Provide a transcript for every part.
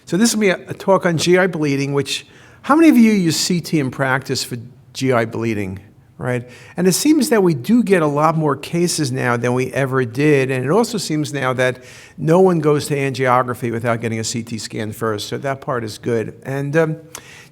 So this will be a talk on GI bleeding, which, how many of you use CT in practice for GI bleeding, right? And it seems that we do get a lot more cases now than we ever did, and it also seems now that no one goes to angiography without getting a CT scan first, so that part is good. And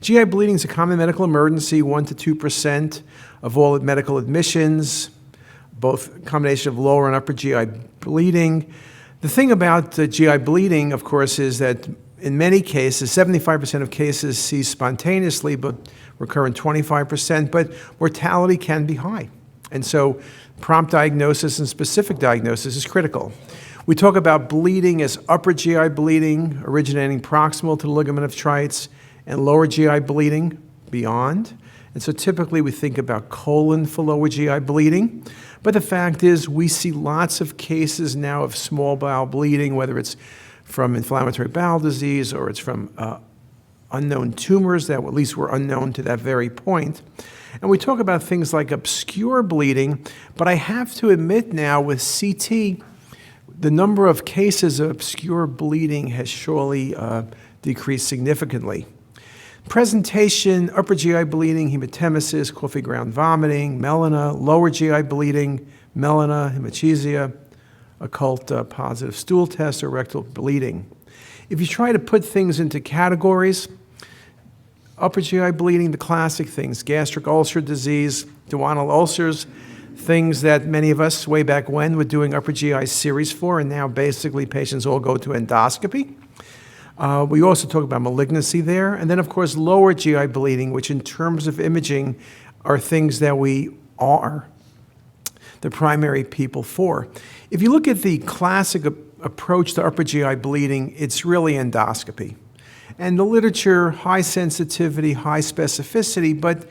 GI bleeding is a common medical emergency, 1 to 2% of all medical admissions, both combination of lower and upper GI bleeding. The thing about GI bleeding, of course, is that in many cases, 75% of cases cease spontaneously, but recur in 25%, but mortality can be high. And so prompt diagnosis and specific diagnosis is critical. We talk about bleeding as upper GI bleeding, originating proximal to the ligament of Treitz, and lower GI bleeding beyond. And so typically we think about colon for lower GI bleeding. But the fact is we see lots of cases now of small bowel bleeding, whether it's from inflammatory bowel disease or it's from unknown tumors that at least were unknown to that very point. And we talk about things like obscure bleeding, but I have to admit now with CT, the number of cases of obscure bleeding has surely decreased significantly. Presentation, upper GI bleeding, hematemesis, coffee ground vomiting, melena, lower GI bleeding, melena, hematuria, occult positive stool test, or rectal bleeding. If you try to put things into categories, upper GI bleeding, the classic things, gastric ulcer disease, duodenal ulcers, things that many of us way back when were doing upper GI series for, and now basically patients all go to endoscopy. We also talk about malignancy there. And then, of course, lower GI bleeding, which in terms of imaging are things that we are the primary people for. If you look at the classic approach to upper GI bleeding, it's really endoscopy. And the literature, high sensitivity, high specificity, but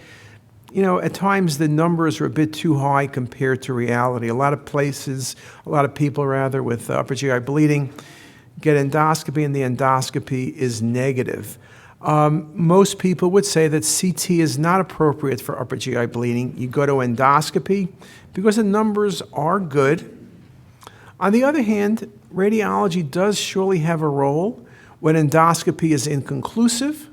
at times the numbers are a bit too high compared to reality. A lot of people with upper GI bleeding get endoscopy, and the endoscopy is negative. Most people would say that CT is not appropriate for upper GI bleeding. You go to endoscopy because the numbers are good. On the other hand, radiology does surely have a role when endoscopy is inconclusive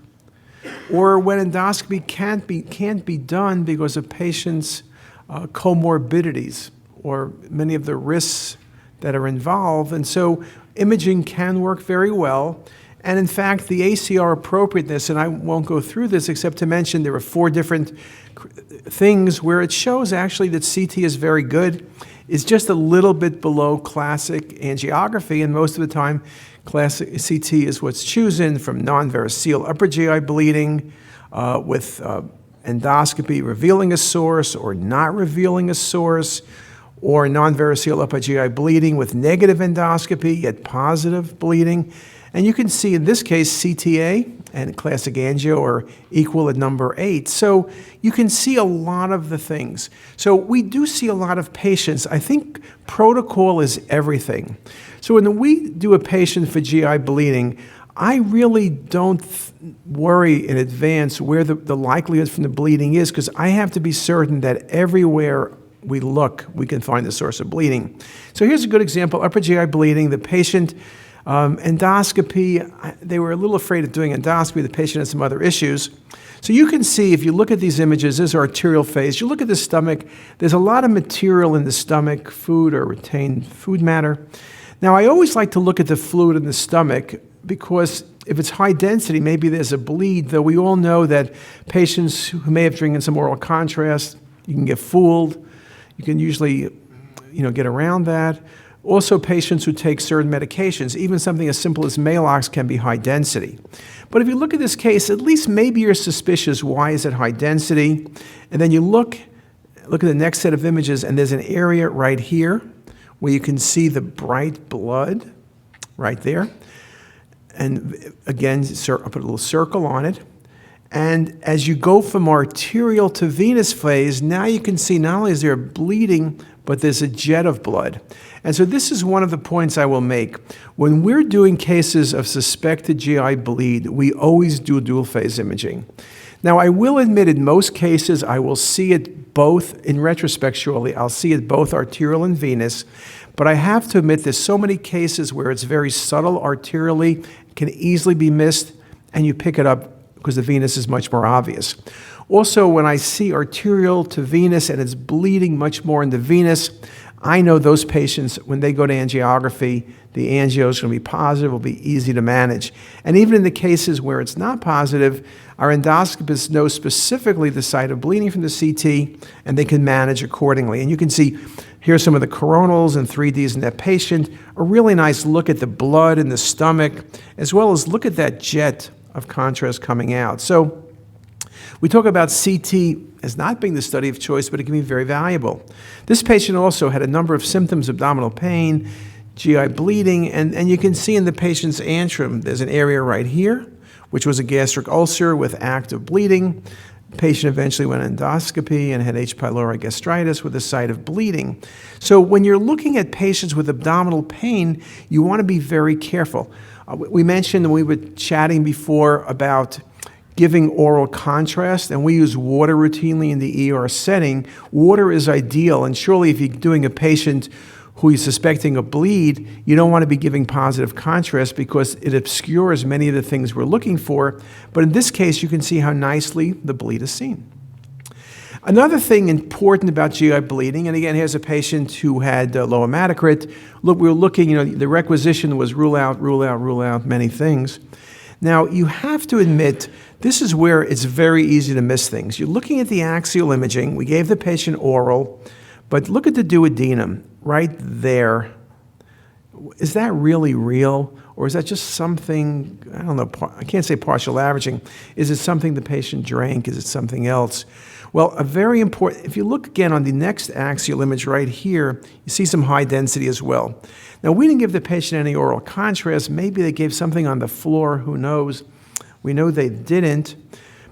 or when endoscopy can't be done because of patients' comorbidities or many of the risks that are involved. And so imaging can work very well. And in fact, the ACR appropriateness, and I won't go through this except to mention there are 4 different things where it shows actually that CT is very good. It's just a little bit below classic angiography, and most of the time classic CT is what's chosen from non-variceal upper GI bleeding with endoscopy revealing a source or not revealing a source, or non-variceal upper GI bleeding with negative endoscopy yet positive bleeding. And you can see in this case CTA and classic angio are equal at number 8. So you can see a lot of the things. So we do see a lot of patients. I think protocol is everything. So when we do a patient for GI bleeding, I really don't worry in advance where the likelihood from the bleeding is, because I have to be certain that everywhere we look, we can find the source of bleeding. So here's a good example, upper GI bleeding. The patient, endoscopy, they were a little afraid of doing endoscopy. The patient had some other issues. So you can see, if you look at these images, this is arterial phase. You look at the stomach, there's a lot of material in the stomach, food or retained food matter. Now, I always like to look at the fluid in the stomach because if it's high density, maybe there's a bleed, though we all know that patients who may have drinking some oral contrast, you can get fooled. You can usually, get around that. Also, patients who take certain medications, even something as simple as Maalox, can be high density. But if you look at this case, at least maybe you're suspicious, why is it high density? And then you look at the next set of images, and there's an area right here where you can see the bright blood right there. And again, I'll put a little circle on it. And as you go from arterial to venous phase, now you can see not only is there bleeding, but there's a jet of blood. And so this is one of the points I will make. When we're doing cases of suspected GI bleed, we always do dual phase imaging. Now, I will admit in most cases, I will see it both, in retrospect surely, I'll see it both arterial and venous, but I have to admit there's so many cases where it's very subtle arterially, can easily be missed, and you pick it up because the venous is much more obvious. Also, when I see arterial to venous and it's bleeding much more in the venous, I know those patients, when they go to angiography, the angio is going to be positive, will be easy to manage. And even in the cases where it's not positive, our endoscopists know specifically the site of bleeding from the CT, and they can manage accordingly. And you can see here some of the coronals and 3Ds in that patient, a really nice look at the blood in the stomach, as well as look at that jet of contrast coming out. So we talk about CT as not being the study of choice, but it can be very valuable. This patient also had a number of symptoms: abdominal pain, GI bleeding, and you can see in the patient's antrum, there's an area right here, which was a gastric ulcer with active bleeding. The patient eventually went endoscopy and had H. pylori gastritis with a site of bleeding. So when you're looking at patients with abdominal pain, you want to be very careful. We mentioned, and we were chatting before about giving oral contrast, and we use water routinely in the ER setting. Water is ideal, and surely if you're doing a patient who is suspecting a bleed, you don't want to be giving positive contrast because it obscures many of the things we're looking for. But in this case, you can see how nicely the bleed is seen. Another thing important about GI bleeding, and again, here's a patient who had low hematocrit. Look, we were looking, the requisition was rule out many things. Now, you have to admit, this is where it's very easy to miss things. You're looking at the axial imaging. We gave the patient oral, but look at the duodenum right there. Is that really real? Or is that just something, I don't know, I can't say partial averaging. Is it something the patient drank? Is it something else? Well, a very important, if you look again on the next axial image right here, you see some high density as well. Now, we didn't give the patient any oral contrast. Maybe they gave something on the floor, who knows? We know they didn't.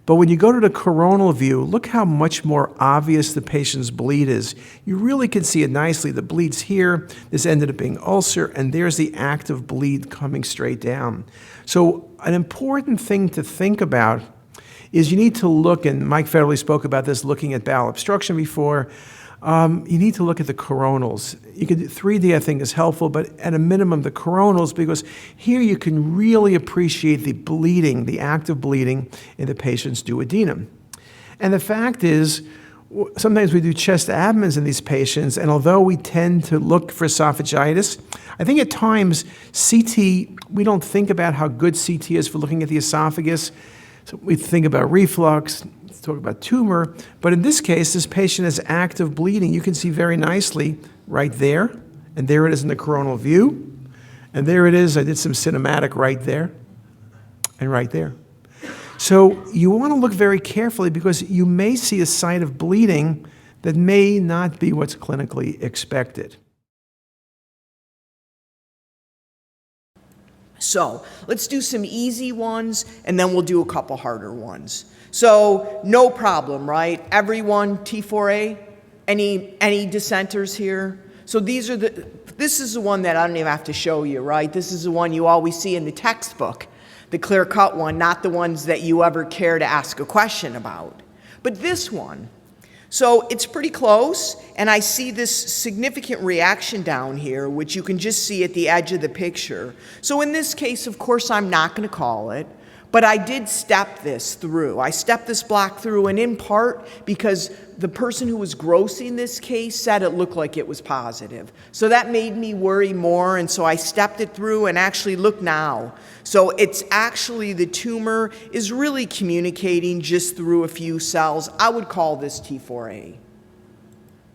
But when you go to the coronal view, look how much more obvious the patient's bleed is. You really can see it nicely. The bleed's here, this ended up being ulcer, and there's the active bleed coming straight down. So an important thing to think about is you need to look, and Mike Federley spoke about this, looking at bowel obstruction before. You need to look at the coronals. 3D, I think, is helpful, but at a minimum, the coronals, because here you can really appreciate the bleeding, the active bleeding in the patient's duodenum. And the fact is, sometimes we do chest abdomens in these patients, and although we tend to look for esophagitis, I think at times CT, we don't think about how good CT is for looking at the esophagus. So we think about reflux, talk about tumor, but in this case, this patient has active bleeding. You can see very nicely right there, and there it is in the coronal view, and there it is. I did some cinematic right there and right there. So you want to look very carefully because you may see a site of bleeding that may not be what's clinically expected. So let's do some easy ones, and then we'll do a couple harder ones. So no problem, right? Everyone, T4A? Any dissenters here? So this is the one that I don't even have to show you, right? This is the one you always see in the textbook, the clear-cut one, not the ones that you ever care to ask a question about. But this one, so it's pretty close, and I see this significant reaction down here, which you can just see at the edge of the picture. So in this case, of course, I'm not going to call it, but I did step this through. I stepped this block through, and in part because the person who was grossing this case said it looked like it was positive. So that made me worry more, and so I stepped it through, and actually look now. So it's actually the tumor is really communicating just through a few cells. I would call this T4A.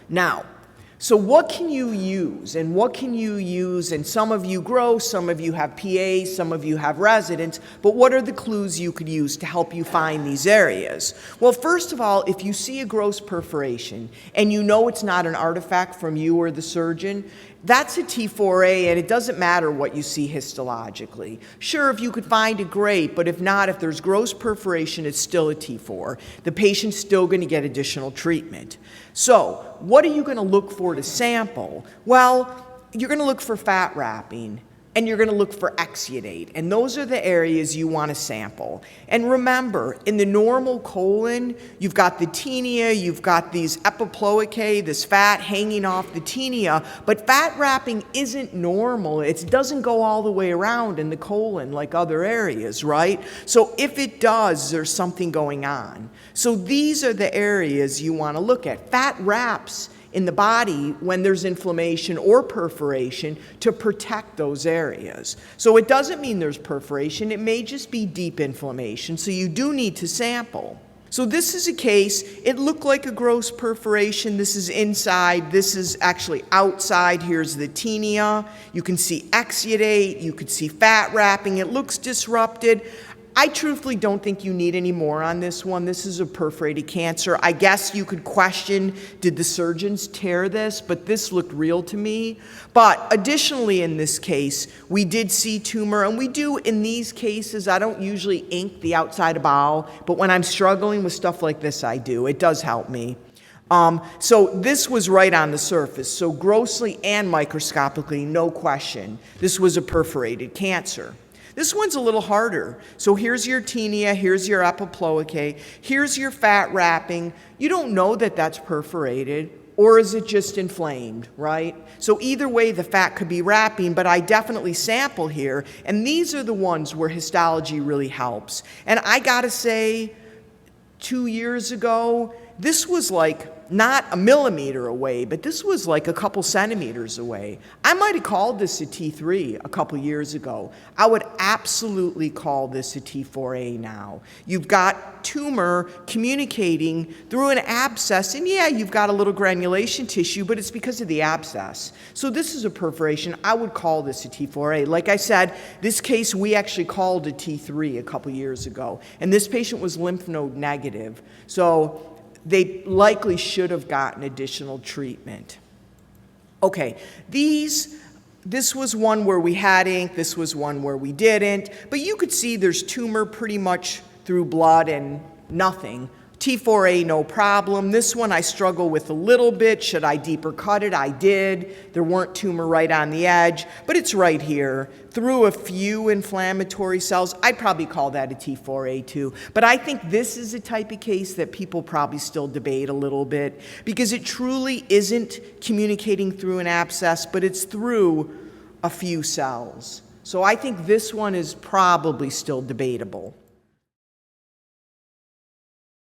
Now, so what can you use, and what can you use, and some of you gross, some of you have PAs, some of you have residents, but what are the clues you could use to help you find these areas? Well, first of all, if you see a gross perforation, and you know it's not an artifact from you or the surgeon, that's a T4A, and it doesn't matter what you see histologically. Sure, if you could find it, great, but if not, if there's gross perforation, it's still a T4. The patient's still going to get additional treatment. So, what are you going to look for to sample? Well, you're going to look for fat wrapping. and you're going to look for exudate. And those are the areas you want to sample. And remember, in the normal colon, you've got the tinea, you've got these epiploicae, this fat hanging off the tinea, but fat wrapping isn't normal. It doesn't go all the way around in the colon like other areas, right? So if it does, there's something going on. So these are the areas you want to look at. Fat wraps in the body when there's inflammation or perforation to protect those areas. So it doesn't mean there's perforation, it may just be deep inflammation, so you do need to sample. So this is a case, it looked like a gross perforation. This is inside, this is actually outside. Here's the tinea. You can see exudate, you could see fat wrapping. It looks disrupted. I truthfully don't think you need any more on this one. This is a perforated cancer. I guess you could question, did the surgeons tear this? But this looked real to me. But additionally in this case, we did see tumor, and we do in these cases, I don't usually ink the outside of bowel, but when I'm struggling with stuff like this, I do. It does help me. So this was right on the surface. So grossly and microscopically, no question, this was a perforated cancer. This one's a little harder. So here's your tinea, here's your epiploicae, here's your fat wrapping. You don't know that that's perforated, or is it just inflamed, right? So either way, the fat could be wrapping, but I definitely sample here, and these are the ones where histology really helps. And I gotta say, 2 years ago, this was like not a millimeter away, but this was like a couple centimeters away. I might have called this a T3 a couple years ago. I would absolutely call this a T4A now. You've got tumor communicating through an abscess, and yeah, you've got a little granulation tissue, but it's because of the abscess. So this is a perforation. I would call this a T4A. Like I said, this case we actually called a T3 a couple years ago, and this patient was lymph node negative. So they likely should have gotten additional treatment. Okay, this was one where we had ink, this was one where we didn't, but you could see there's tumor pretty much through blood and nothing. T4A, no problem. This one I struggle with a little bit. Should I deeper cut it? I did. There weren't tumor right on the edge, but it's right here. Through a few inflammatory cells, I'd probably call that a T4A too. But I think this is a type of case that people probably still debate a little bit because it truly isn't communicating through an abscess, but it's through a few cells. So I think this one is probably still debatable.